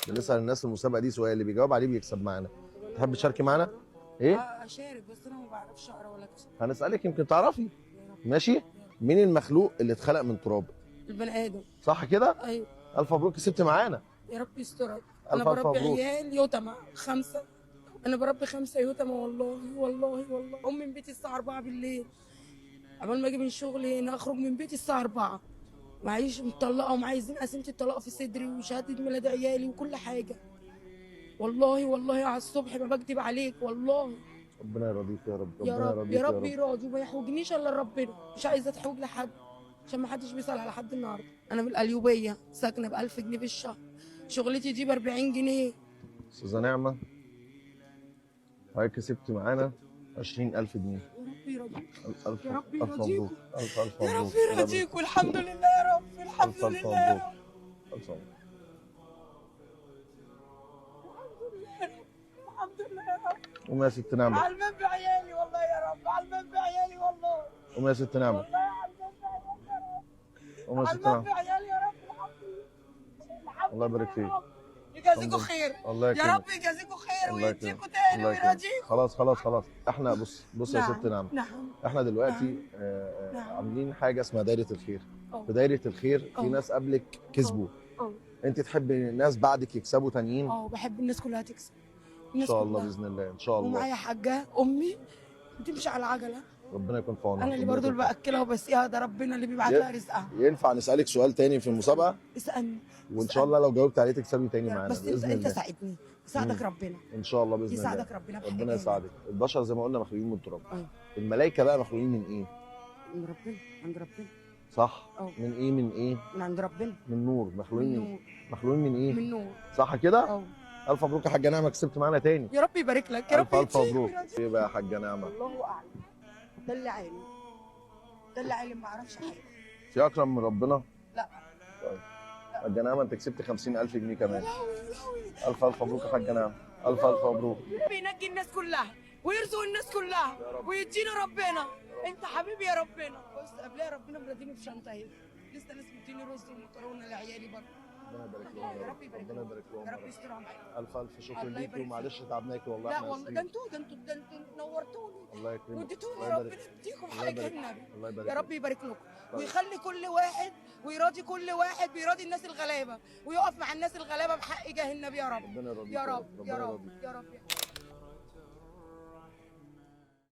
بنسال الناس المسابقه دي سؤال، اللي بيجاوب عليه بيكسب معانا. تحب تشاركي معانا؟ ايه؟ اشارك بس انا ما بعرفش اقرا ولا اكتب. هنسالك يمكن تعرفي. ماشي. مين المخلوق اللي اتخلق من تراب؟ البني ادم. صح كده؟ ايوه. الف مبروك، كسبت معانا. يا رب يسترك. انا الف بربي مبروك. عيال يتامى 5. انا بربي 5 يتامى والله والله والله. امي من بيتي الساعه 4 بالليل، قبل ما اجي من شغلي هنا اخرج من بيتي الساعه 4. معيش مطلقه ومعايزين قسيمه الطلاق في صدري وشهاده ميلاد عيالي وكل حاجه. والله والله على الصبح ما بكذب عليك والله. ربنا يرضيك يا رب، يا ربنا رب يرضيك يا يا رب رب. يراضي وما يحوجنيش الا ربنا. مش عايزه اتحوج لحد عشان ما حدش بيسال على حد النهارده. انا من القليوبيه ساكنه ب 1000 جنيه في الشهر، شغلتي دي ب 40 جنيه. استاذه نعمه، حضرتك كسبت معانا 20000 جنيه. يا رب يرضيك. الف يا رب الف مبروك، يرضيكم. الف الف يا مبروك. رب يرضيك والحمد لله يا رب. الحمد الف الف لله يا مبروك. رب. الف مبروك. الحمد لله يا رب. قومي يا ست نعمه، على الباب بعيالي والله يا رب. على الباب بعيالي والله. قومي يا ست نعمه، والله على الباب بعيالي يا رب. قومي يا على ست الباب نعمه. بعيالي يا رب. الحمد لله. الحمد الله يبارك لله فيك. يا رب. يجازيكوا خير. الله يا يكرمك. رب يجازيكوا خير الله يكرمك. ويديكوا تاني الله يكرمك. ويراضيكوا. خلاص خلاص خلاص. احنا بص يا ست نعمه، نعم. احنا دلوقتي نعم. عاملين حاجه اسمها دايره الخير. أه. في دايره الخير في أه. ناس قبلك كسبوا، اه انت تحبي الناس بعدك يكسبوا تانيين؟ اه بحب الناس كلها تكسب. ان شاء الله باذن الله، ان شاء الله. ومعايا حاجه امي بتمشي على العجله. ربنا يكون في عونها. انا اللي ربنا برضو يكون اللي في باكلها وبسقيها، ده ربنا اللي بيبعت ي- لها رزقها. ينفع نسالك سؤال تاني في المسابقه؟ اسالني. وان شاء الله لو جاوبت عليه تكسبي تاني معانا بس باذن انت الله. ساعدني. يساعدك ربنا. ان شاء الله باذن الله. يساعدك ربنا بحاجه ربنا تاني. يساعدك. البشر زي ما قلنا مخلوقين من التراب. اه. الملائكه بقى مخلوقين من ايه؟ من ربنا. عند ربنا. صح؟ اه. من ايه من ايه؟ من عند ربنا. من نور. مخلوقين من من نور. مخلوقين من ايه؟ من نور. صح كده؟ اه. الف مبروك يا حاجه نعمه، كسبت معانا تاني. يا رب يبارك لك. يا رب الف يديك مبروك. ويرضيك. ايه بقى يا حاجه نعمه؟ الله اعلم. ده اللي عالم. ده اللي عالم ما اعرفش حاجه. في اكرم من ربنا؟ لا. طيب حاجه نعمه انت كسبت 50000 جنيه كمان. يا لهوي. الف الف مبروك يا حاجه نعمه. الف الف مبروك. بينجي الناس كلها ويرزق الناس كلها ويدينا ربنا. انت حبيبي يا ربنا. بص قبلها ربنا مرضيني بشنطه اهي، لسه ناس مديني رز ومكرونه لعيالي برضه. ربنا يبارك لهم يا رب يبارك ربنا لهم. يبارك لهم يا رب يسترها معاك. الف الف شكر الله ليكي، يبارك ومعلش تعبناكي والله. لا احنا والله آسفين. ده انتوا نورتوني الله يكرمك. واديتوني. الله يبارك. ربنا يديكم الله حاجه يبارك. النبي. الله يبارك يا رب لك. يبارك لكم طيب. ويخلي كل واحد ويراضي كل واحد بيراضي الناس الغلابه ويقف مع الناس الغلابه بحق جاه النبي يا رب. ربنا يرضيك يا رب ربنا يا رب يرضيك. يا رب.